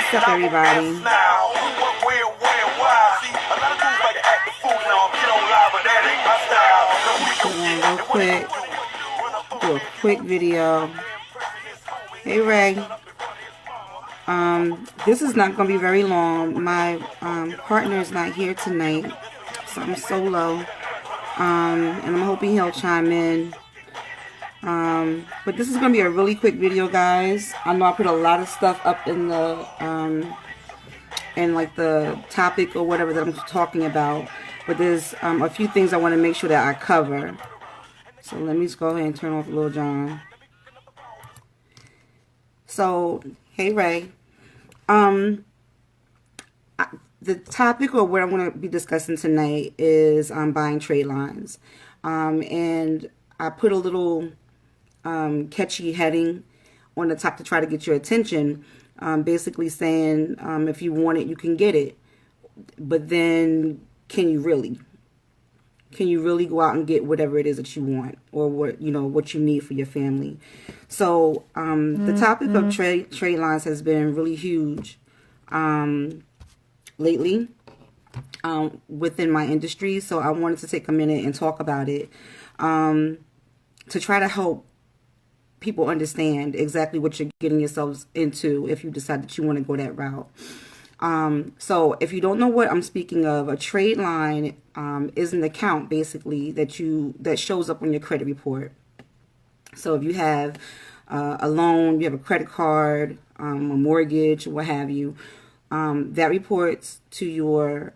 What's up, everybody? Real quick, do a quick video. Hey, Ray. This is not going to be very long. My partner is not here tonight, so I'm solo. And I'm hoping he'll chime in. But this is going to be a really quick video, guys. I know I put a lot of stuff up in the in like the topic or whatever that I'm talking about, but there's a few things I want to make sure that I cover. So let me just go ahead and turn off Lil John. So hey, Ray. The topic or what I'm going to be discussing tonight is buying trade lines, and I put a little catchy heading on the top to try to get your attention, basically saying if you want it, you can get it, but then can you really go out and get whatever it is that you want, or what you need for your family? So the topic of trade lines has been really huge lately within my industry, so I wanted to take a minute and talk about it to try to help people understand exactly what you're getting yourselves into if you decide that you want to go that route. So if you don't know what I'm speaking of, a trade line is an account basically that shows up on your credit report. So if you have a loan, you have a credit card, a mortgage, what have you, that reports to your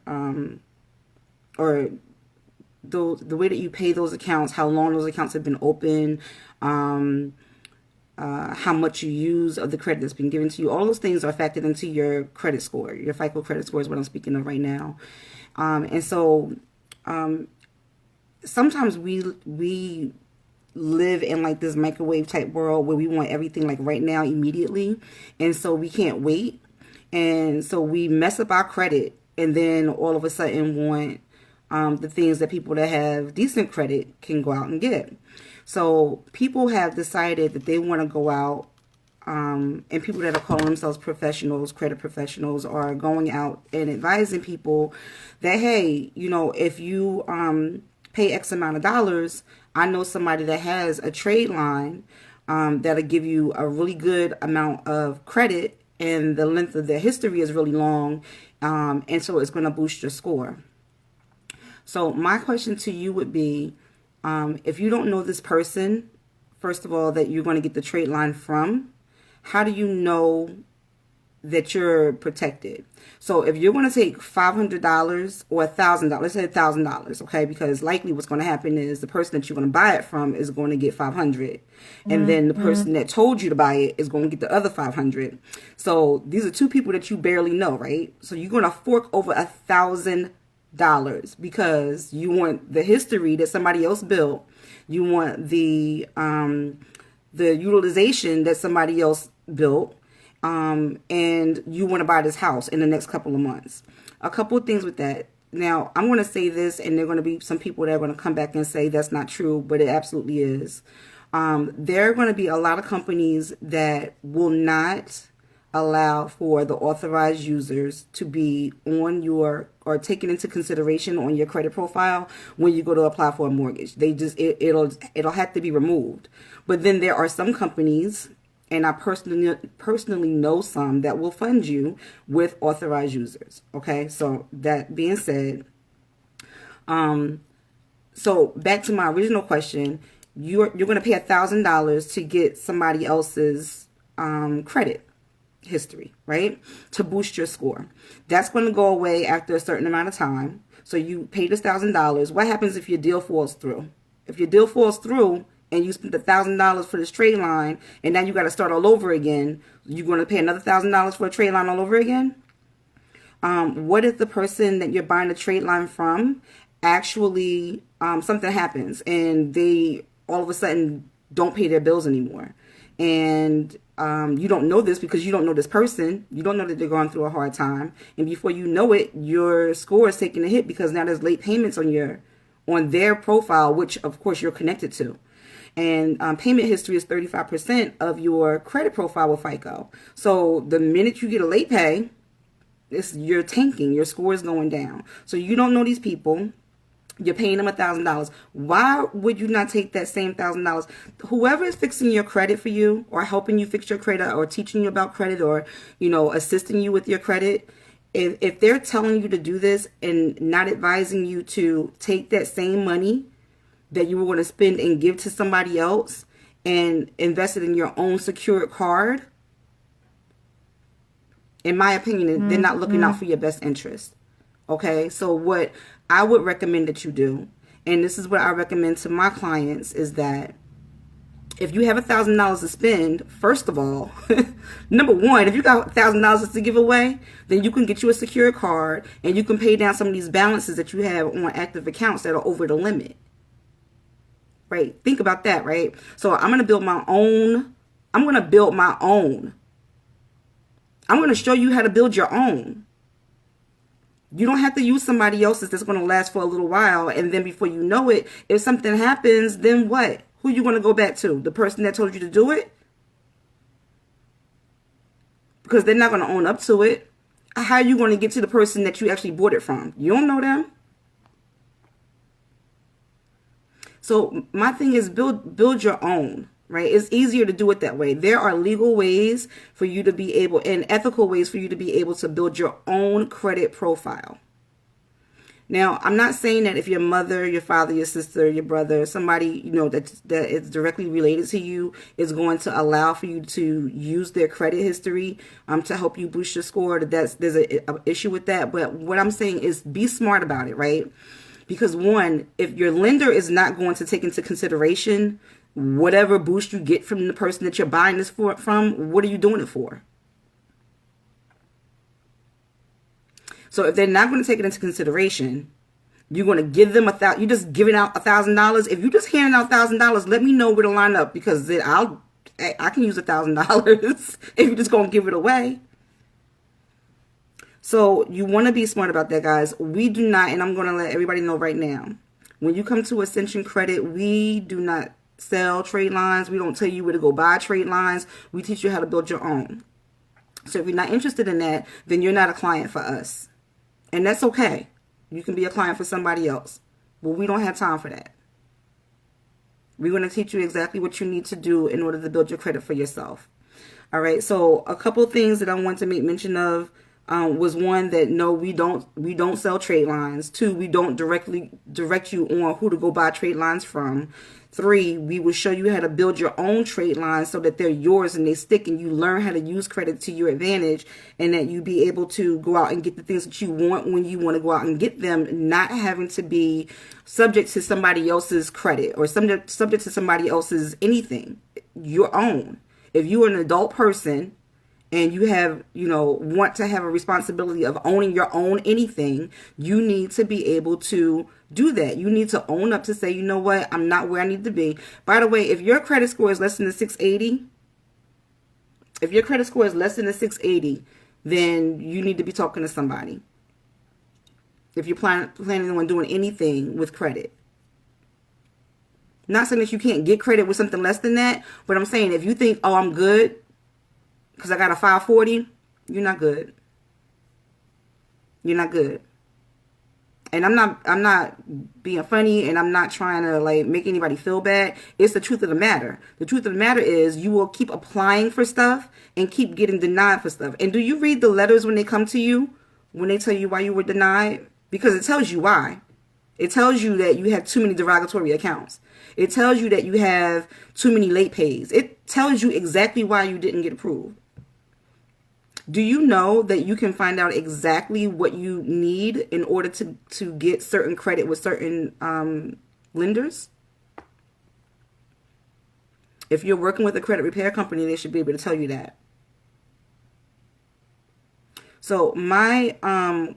or the way that you pay those accounts, how long those accounts have been open, how much you use of the credit that's been given to you. All those things are factored into your credit score. Your FICO credit score is what I'm speaking of right now. And so sometimes we live in like this microwave type world where we want everything like right now, immediately. And so we can't wait. And so we mess up our credit and then all of a sudden want the things that people that have decent credit can go out and get. So people have decided that they want to go out, and people that are calling themselves professionals, credit professionals, are going out and advising people that, hey, if you pay X amount of dollars, I know somebody that has a trade line that'll give you a really good amount of credit, and the length of their history is really long, and so it's going to boost your score. So my question to you would be, if you don't know this person, first of all, that you're going to get the trade line from, how do you know that you're protected? So if you're going to take $500 or $1,000, let's say $1,000, okay, because likely what's going to happen is the person that you're going to buy it from is going to get $500, and then the person that told you to buy it is going to get the other $500. So these are two people that you barely know, right? So you're going to fork over $1,000 because you want the history that somebody else built, you want the utilization that somebody else built, and you want to buy this house in the next couple of months. A couple of things with that. Now, I'm going to say this, and there are going to be some people that are going to come back and say that's not true, but it absolutely is. There are going to be a lot of companies that will not allow for the authorized users to be on your or taken into consideration on your credit profile when you go to apply for a mortgage. They just it'll have to be removed. But then there are some companies, and I personally know some, that will fund you with authorized users. Okay, so that being said, so back to my original question, you're going to pay $1,000 to get somebody else's credit history, right, to boost your score. That's going to go away after a certain amount of time. So you pay this $1,000. What happens if your deal falls through? If your deal falls through and you spent $1,000 for this trade line, and now you got to start all over again, you're going to pay another $1,000 for a trade line all over again? What if the person that you're buying the trade line from actually something happens and they all of a sudden don't pay their bills anymore? And you don't know this because you don't know this person. You don't know that they're going through a hard time. And before you know it, your score is taking a hit because now there's late payments on their profile, which of course you're connected to. And payment history is 35% of your credit profile with FICO. So the minute you get a late pay, you're tanking. Your score is going down. So you don't know these people. You're paying them $1,000. Why would you not take that same $1,000? Whoever is fixing your credit for you, or helping you fix your credit, or teaching you about credit, or assisting you with your credit, if they're telling you to do this and not advising you to take that same money that you were going to spend and give to somebody else and invest it in your own secured card, in my opinion, they're not looking out for your best interest. Okay, so what I would recommend that you do, and this is what I recommend to my clients, is that if you have $1,000 to spend, first of all, number one, if you got $1,000 to give away, then you can get you a secure card and you can pay down some of these balances that you have on active accounts that are over the limit. Right? Think about that, right? So I'm going to build my own. I'm going to show you how to build your own. You don't have to use somebody else's that's going to last for a little while. And then before you know it, if something happens, then what? Who are you going to go back to? The person that told you to do it? Because they're not going to own up to it. How are you going to get to the person that you actually bought it from? You don't know them. So my thing is build your own. Right? It's easier to do it that way. There are legal ways for you to be able, and ethical ways for you to be able to build your own credit profile. Now, I'm not saying that if your mother, your father, your sister, your brother, somebody, that is directly related to you is going to allow for you to use their credit history to help you boost your score, there's an issue with that. But what I'm saying is be smart about it, right? Because one, if your lender is not going to take into consideration whatever boost you get from the person that you're buying this from, what are you doing it for? So if they're not going to take it into consideration, you're going to give them you're just giving out $1,000. If you just handing out $1,000, let me know where to line up, because then I can use $1,000 if you're just going to give it away. So you want to be smart about that, guys. We do not, and I'm going to let everybody know right now, when you come to Ascension Credit, we do not sell trade lines. We don't tell you where to go buy trade lines. We teach you how to build your own. So if you're not interested in that, then you're not a client for us. And that's okay. You can be a client for somebody else. But we don't have time for that. We're going to teach you exactly what you need to do in order to build your credit for yourself. All right. So a couple of things that I want to make mention of was one, that no, we don't sell trade lines. 2, we don't directly direct you on who to go buy trade lines from. 3, we will show you how to build your own trade lines so that they're yours and they stick, and you learn how to use credit to your advantage, and that you be able to go out and get the things that you want when you want to go out and get them, not having to be subject to somebody else's credit or subject to somebody else's anything. Your own. If you're an adult person and you have, want to have a responsibility of owning your own anything, you need to be able to do that. You need to own up to say, you know what, I'm not where I need to be. By the way, if your credit score is less than a 680, then you need to be talking to somebody. If you're planning on doing anything with credit. Not saying that you can't get credit with something less than that, but I'm saying if you think, oh, I'm good because I got a 540, you're not good. You're not good. And I'm not being funny, and I'm not trying to make anybody feel bad. It's the truth of the matter. The truth of the matter is you will keep applying for stuff and keep getting denied for stuff. And do you read the letters when they come to you, when they tell you why you were denied? Because it tells you why. It tells you that you have too many derogatory accounts. It tells you that you have too many late pays. It tells you exactly why you didn't get approved. Do you know that you can find out exactly what you need in order to get certain credit with certain lenders? If you're working with a credit repair company, they should be able to tell you that. So my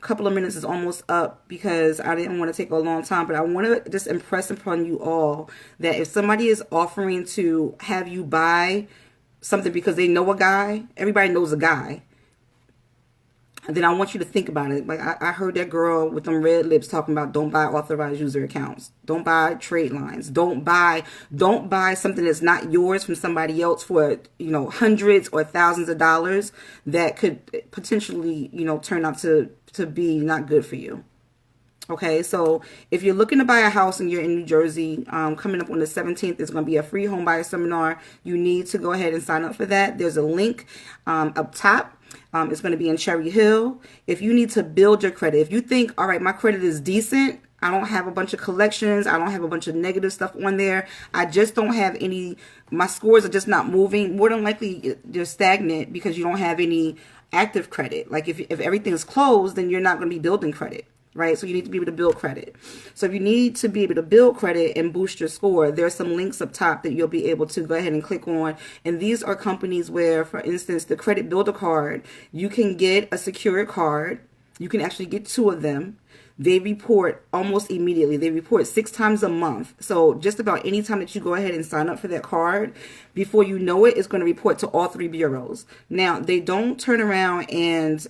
couple of minutes is almost up because I didn't want to take a long time, but I want to just impress upon you all that if somebody is offering to have you buy something because they know a guy, everybody knows a guy. And then I want you to think about it. Like I heard that girl with them red lips talking about don't buy authorized user accounts. Don't buy trade lines. Don't buy something that's not yours from somebody else for, hundreds or thousands of dollars that could potentially, turn out to be not good for you. Okay, so if you're looking to buy a house and you're in New Jersey, coming up on the 17th, there's going to be a free home buyer seminar. You need to go ahead and sign up for that. There's a link up top. It's going to be in Cherry Hill. If you need to build your credit, if you think, all right, my credit is decent, I don't have a bunch of collections, I don't have a bunch of negative stuff on there, I just don't have any, my scores are just not moving, more than likely they're stagnant because you don't have any active credit. Like if everything's closed, then you're not going to be building credit. Right? So you need to be able to build credit. So if you need to be able to build credit and boost your score, there's some links up top that you'll be able to go ahead and click on. And these are companies where, for instance, the Credit Builder card, you can get a secured card. You can actually get 2 of them. They report almost immediately. They report 6 times a month. So just about any time that you go ahead and sign up for that card, before you know it, it's going to report to all 3 bureaus. Now, they don't turn around and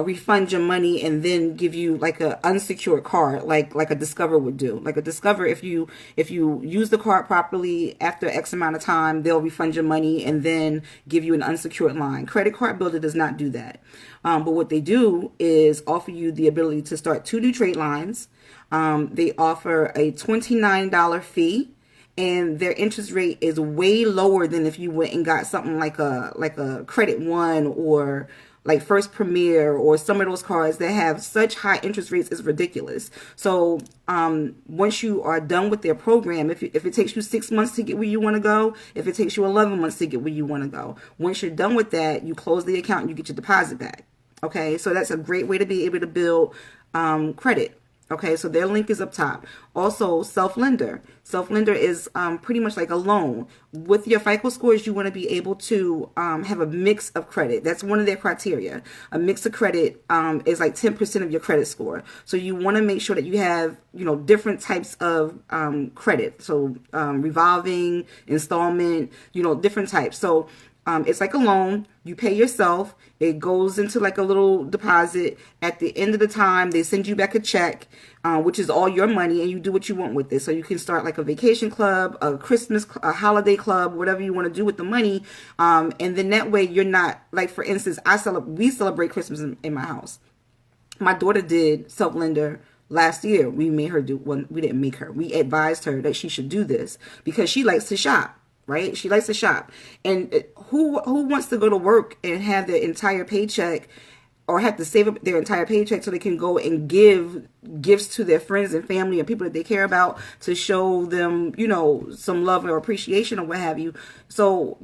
refund your money and then give you like a unsecured card, like a Discover would do. Like a Discover, if you use the card properly after X amount of time, they'll refund your money and then give you an unsecured line. Credit Card Builder does not do that. But what they do is offer you the ability to start 2 new trade lines. They offer a $29 fee. And their interest rate is way lower than if you went and got something like a Credit One or like First Premier or some of those cards that have such high interest rates is ridiculous. So once you are done with their program, if it takes you 6 months to get where you want to go, if it takes you 11 months to get where you want to go, once you're done with that, you close the account and you get your deposit back. Okay, so that's a great way to be able to build credit. Okay, so their link is up top. Also, Self-Lender. Self-Lender is pretty much like a loan. With your FICO scores, you want to be able to have a mix of credit. That's one of their criteria. A mix of credit is like 10% of your credit score. So you want to make sure that you have, different types of credit. So revolving, installment, different types. So it's like a loan. You pay yourself. It goes into like a little deposit. At the end of the time, they send you back a check, which is all your money, and you do what you want with it. So you can start like a vacation club, a Christmas, a holiday club, whatever you want to do with the money. And then that way you're not, like for instance, we celebrate Christmas in my house. My daughter did Self-Lender last year. We made her do one. We didn't make her. We advised her that she should do this because she likes to shop. Right? She likes to shop. And who wants to go to work and have their entire paycheck or have to save up their entire paycheck so they can go and give gifts to their friends and family and people that they care about to show them, some love or appreciation or what have you. So,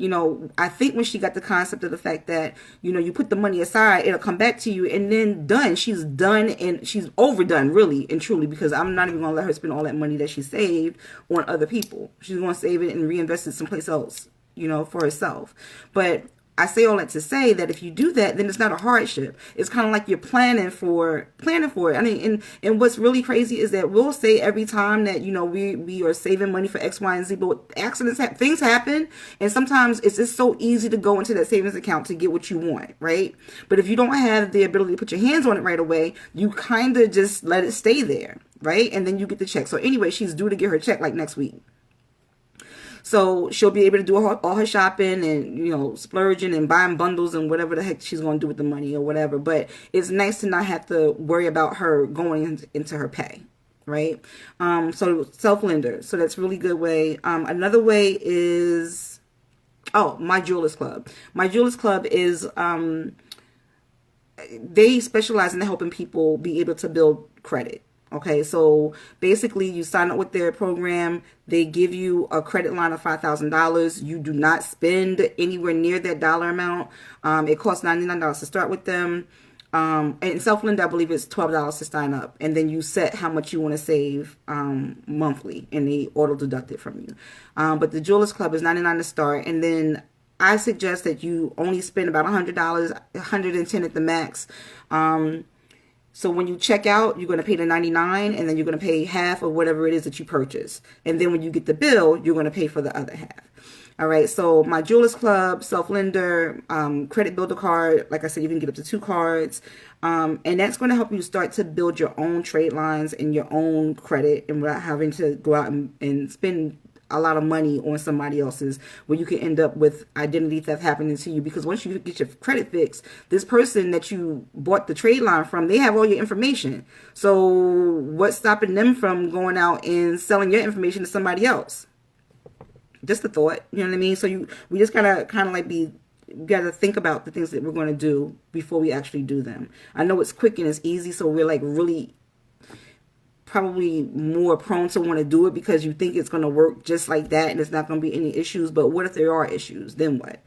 I think when she got the concept of the fact that, you put the money aside, it'll come back to you and then done. She's done and she's overdone really and truly because I'm not even going to let her spend all that money that she saved on other people. She's going to save it and reinvest it someplace else, for herself. But I say all that to say that if you do that, then it's not a hardship. It's kind of like you're planning for it. I mean, and what's really crazy is that we'll say every time that, we are saving money for X, Y, and Z, but accidents, things happen. And sometimes it's just so easy to go into that savings account to get what you want, right? But if you don't have the ability to put your hands on it right away, you kind of just let it stay there, right? And then you get the check. So anyway, she's due to get her check like next week. So she'll be able to do all her shopping and, splurging and buying bundles and whatever the heck she's going to do with the money or whatever. But it's nice to not have to worry about her going into her pay, right? So Self-Lender. So that's a really good way. Another way is, My Jewelers Club. My Jewelers Club is, they specialize in helping people be able to build credit. Okay, so basically you sign up with their program. They give you a credit line of $5,000. You do not spend anywhere near that dollar amount. It costs $99 to start with them. And Self-Lender, I believe it's $12 to sign up. And then you set how much you want to save monthly, and they auto deduct it from you. But the Jewelers Club is $99 to start. And then I suggest that you only spend about $100, $110 at the max. So when you check out, you're going to pay the 99, and then you're going to pay half of whatever it is that you purchase. And then when you get the bill, you're going to pay for the other half. All right, so my Jewelers Club, self-lender, credit builder card, like I said, you can get up to 2 cards. And that's going to help you start to build your own trade lines and your own credit, and without having to go out and spend a lot of money on somebody else's, where you can end up with identity theft happening to you. Because once you get your credit fixed, this person that you bought the trade line from, they have all your information. So what's stopping them from going out and selling your information to somebody else? Just a thought, you know what I mean? So we just gotta gotta think about the things that we're going to do before we actually do them. I know it's quick and it's easy, so we're like really probably more prone to want to do it because you think it's going to work just like that and it's not going to be any issues. But what if there are issues? Then what?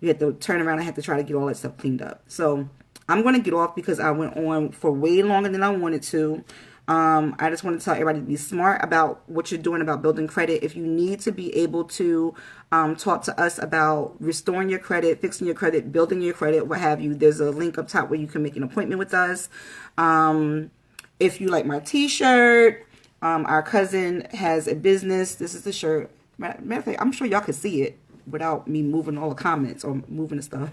You have to turn around and have to try to get all that stuff cleaned up. So I'm going to get off because I went on for way longer than I wanted to. I just want to tell everybody to be smart about what you're doing about building credit. If you need to be able to talk to us about restoring your credit, fixing your credit, building your credit, what have you, there's a link up top where you can make an appointment with us. If you like my t-shirt, our cousin has a business. This is the shirt. Matter of fact, I'm sure y'all could see it without me moving all the comments or moving the stuff.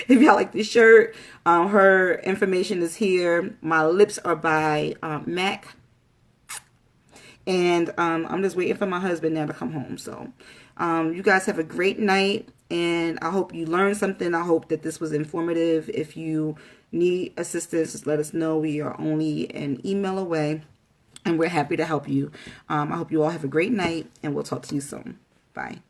If y'all like this shirt, her information is here. My lips are by MAC. And I'm just waiting for my husband now to come home. So you guys have a great night. And I hope you learned something. I hope that this was informative. If you need assistance, just let us know. We are only an email away. And we're happy to help you. I hope you all have a great night. And we'll talk to you soon. Bye.